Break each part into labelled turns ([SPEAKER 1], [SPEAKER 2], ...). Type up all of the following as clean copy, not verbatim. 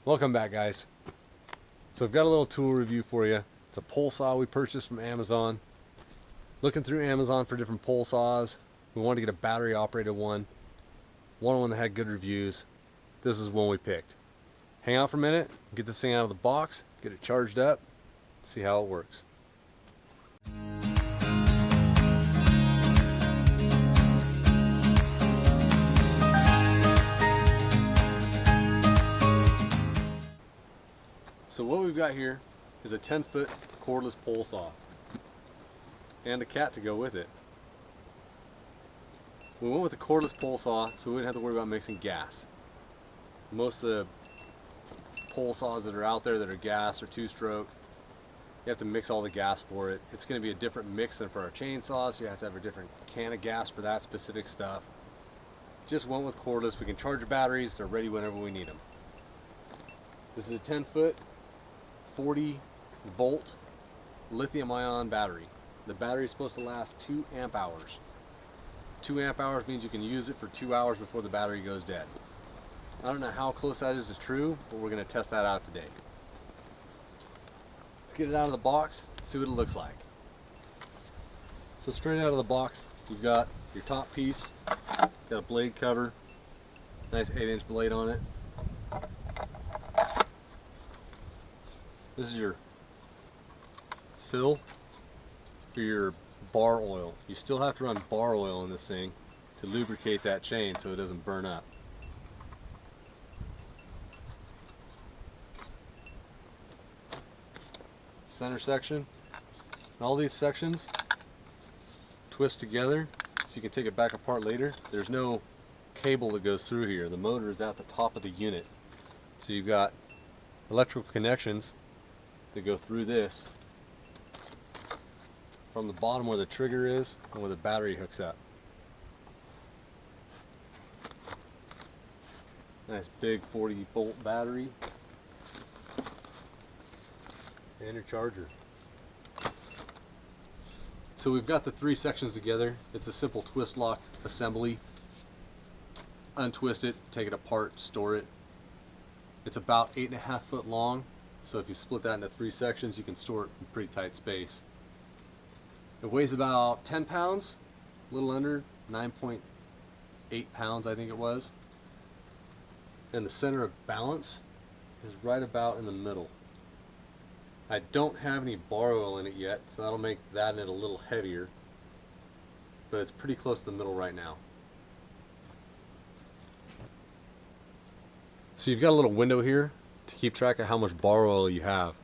[SPEAKER 1] Welcome back, guys. So I've got a little tool review for you. It's a pole saw we purchased from Amazon. Looking through Amazon for different pole saws. We wanted to get a battery operated one. One that had good reviews. This is one we picked. Hang out for a minute, get this thing out of the box, get it charged up, see how it works. So what we've got here is a 10-foot cordless pole saw and a cat to go with it. We went with the cordless pole saw so we wouldn't have to worry about mixing gas. Most of the pole saws that are out there that are gas or two-stroke, you have to mix all the gas for it. It's going to be a different mix than for our chainsaws, so you have to have a different can of gas for that specific stuff. Just went with cordless. We can charge batteries, they're ready whenever we need them. This is a 10-foot 40-volt lithium-ion battery. The battery is supposed to last 2 amp hours. 2 amp hours means you can use it for 2 hours before the battery goes dead. I don't know how close that is to true, but we're going to test that out today. Let's get it out of the box and see what it looks like. So straight out of the box, you've got your top piece, got a blade cover, nice 8-inch blade on it. This is your fill for your bar oil. You still have to run bar oil in this thing to lubricate that chain so it doesn't burn up. Center section. All these sections twist together so you can take it back apart later. There's no cable that goes through here. The motor is at the top of the unit. So you've got electrical connections that go through this from the bottom where the trigger is and where the battery hooks up. Nice big 40-volt battery and your charger. So we've got the 3 sections together. It's a simple twist lock assembly. Untwist it, take it apart, store it. It's about 8.5 foot long. So if you split that into 3 sections, you can store it in pretty tight space. It weighs about 10 pounds, a little under, 9.8 pounds I think it was. And the center of balance is right about in the middle. I don't have any bar oil in it yet, so that'll make that in it a little heavier. But it's pretty close to the middle right now. So you've got a little window here to keep track of how much bar oil you have.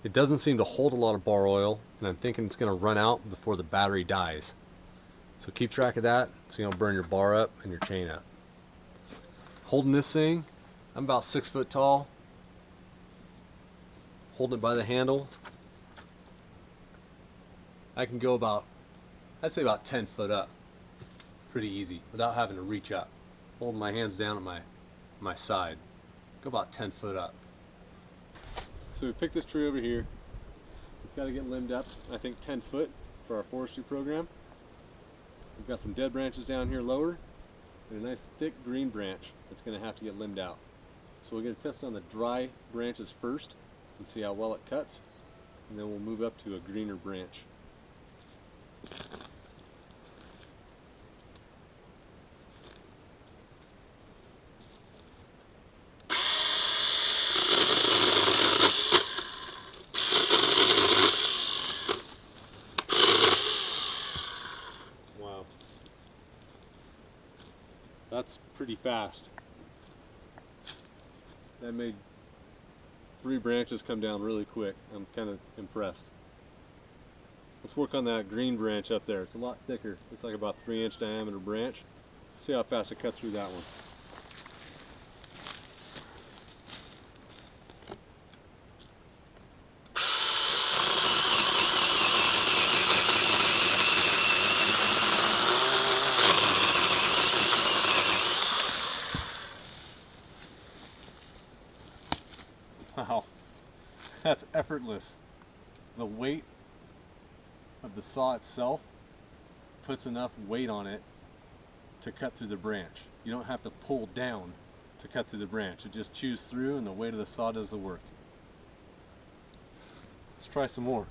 [SPEAKER 1] It doesn't seem to hold a lot of bar oil, and I'm thinking it's going to run out before the battery dies. So keep track of that so you don't burn your bar up and your chain up. Holding this thing, I'm about 6 foot tall. Holding it by the handle, I can go about, I'd say about 10 foot up. Pretty easy, without having to reach up. Holding my hands down at my side. Go about 10 foot up. So we picked this tree over here. It's got to get limbed up, I think 10 foot for our forestry program. We've got some dead branches down here lower and a nice thick green branch that's going to have to get limbed out. So we're going to test on the dry branches first and see how well it cuts, and then we'll move up to a greener branch. Wow, that's pretty fast. That made 3 branches come down really quick. I'm kind of impressed. Let's work on that green branch up there. It's a lot thicker. Looks like about 3-inch diameter branch. See how fast it cuts through that one. Wow, that's effortless. The weight of the saw itself puts enough weight on it to cut through the branch. You don't have to pull down to cut through the branch. It just chews through and the weight of the saw does the work. Let's try some more.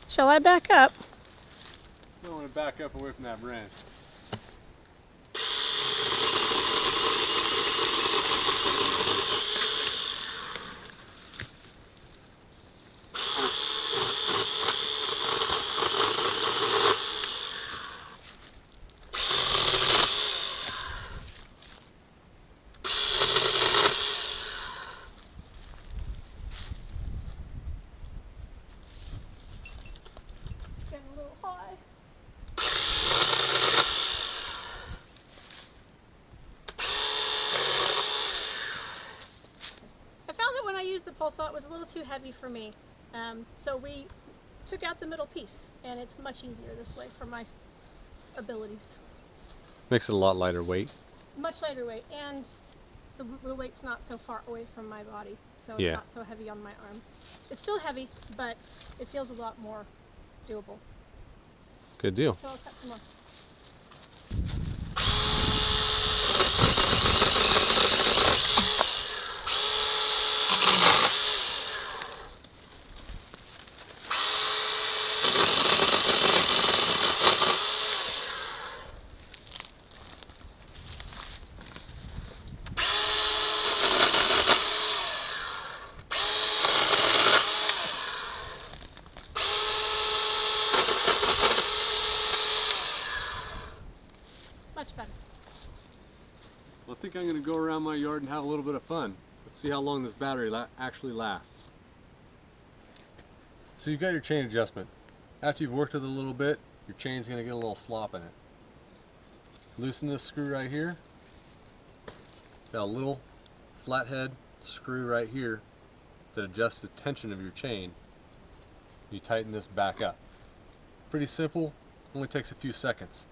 [SPEAKER 2] Shall I back up?
[SPEAKER 1] I want to back up away from that branch.
[SPEAKER 2] Getting a little high. I found that when I used the pole saw, it was a little too heavy for me. So we took out the middle piece, and it's much easier this way for my abilities.
[SPEAKER 1] Makes it a lot lighter weight.
[SPEAKER 2] Much lighter weight, and the weight's not so far away from my body, so it's
[SPEAKER 1] Yeah.
[SPEAKER 2] not so heavy on my arm. It's still heavy, but it feels a lot more doable.
[SPEAKER 1] Good deal.
[SPEAKER 2] So I'll cut some more. Much better.
[SPEAKER 1] Well, I think I'm going to go around my yard and have a little bit of fun. Let's see how long this battery actually lasts. So you've got your chain adjustment. After you've worked with it a little bit, your chain's going to get a little slop in it. Loosen this screw right here. Got a little flathead screw right here that adjusts the tension of your chain. You tighten this back up. Pretty simple, only takes a few seconds.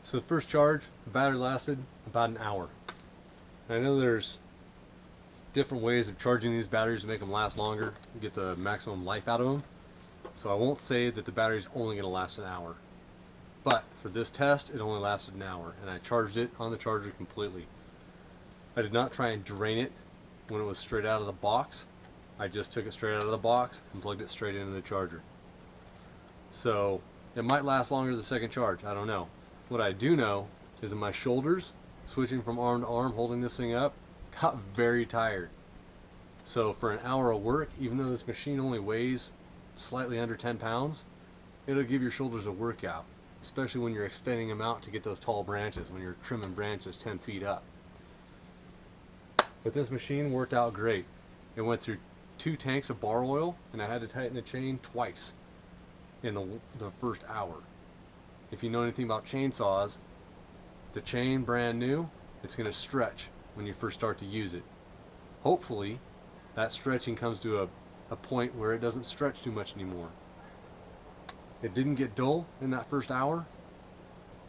[SPEAKER 1] So the first charge, the battery lasted about an hour. And I know there's different ways of charging these batteries to make them last longer and get the maximum life out of them. So I won't say that the battery's only going to last an hour. But for this test, it only lasted an hour, and I charged it on the charger completely. I did not try and drain it when it was straight out of the box. I just took it straight out of the box and plugged it straight into the charger. So it might last longer the second charge, I don't know. What I do know is that my shoulders, switching from arm to arm, holding this thing up, got very tired. So for an hour of work, even though this machine only weighs slightly under 10 pounds, it'll give your shoulders a workout, especially when you're extending them out to get those tall branches, when you're trimming branches 10 feet up. But this machine worked out great. It went through 2 tanks of bar oil, and I had to tighten the chain twice in the first hour. If you know anything about chainsaws, the chain brand new, it's going to stretch when you first start to use it. Hopefully that stretching comes to a point where it doesn't stretch too much anymore. It didn't get dull in that first hour,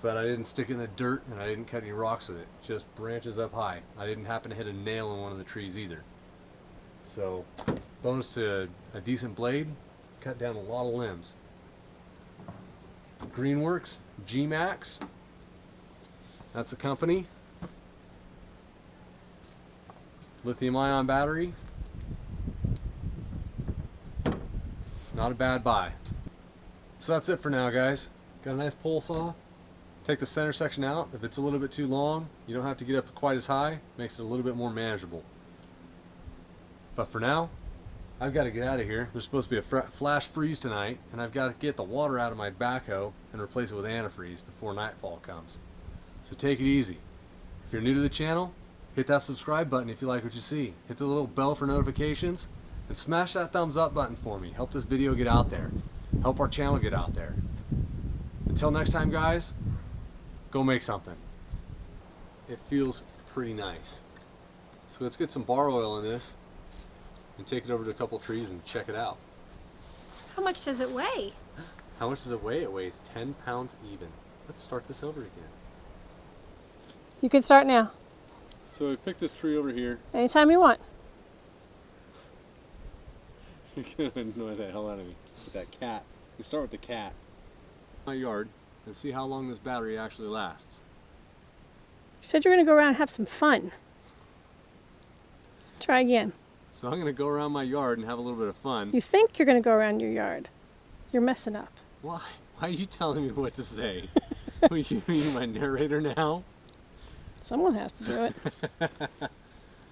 [SPEAKER 1] but I didn't stick it in the dirt and I didn't cut any rocks with it. Just branches up high. I didn't happen to hit a nail in one of the trees either. So bonus to a decent blade, cut down a lot of limbs. Greenworks G-Max, that's the company. Lithium-ion battery, not a bad buy. So that's it for now, guys. Got a nice pole saw. Take the center section out. If it's a little bit too long, you don't have to get up quite as high. Makes it a little bit more manageable. But for now, I've got to get out of here. There's supposed to be a flash freeze tonight, and I've got to get the water out of my backhoe and replace it with antifreeze before nightfall comes. So take it easy. If you're new to the channel, hit that subscribe button if you like what you see. Hit the little bell for notifications, and smash that thumbs up button for me. Help this video get out there. Help our channel get out there. Until next time, guys, go make something. It feels pretty nice. So let's get some bar oil in this and take it over to a couple trees and check it out.
[SPEAKER 2] How much does it weigh?
[SPEAKER 1] How much does it weigh? It weighs 10 pounds even. Let's start this over again.
[SPEAKER 2] You can start now.
[SPEAKER 1] So we picked this tree over here.
[SPEAKER 2] Anytime you want.
[SPEAKER 1] You're gonna annoy the hell out of me with that cat. We start with the cat. My yard and see how long this battery actually lasts.
[SPEAKER 2] You said you were going to go around and have some fun. Try again.
[SPEAKER 1] So I'm gonna go around my yard and have a little bit of fun.
[SPEAKER 2] You think you're going to go around your yard. You're messing up.
[SPEAKER 1] Why? Why are you telling me what to say? Are you my narrator now?
[SPEAKER 2] Someone has to do it.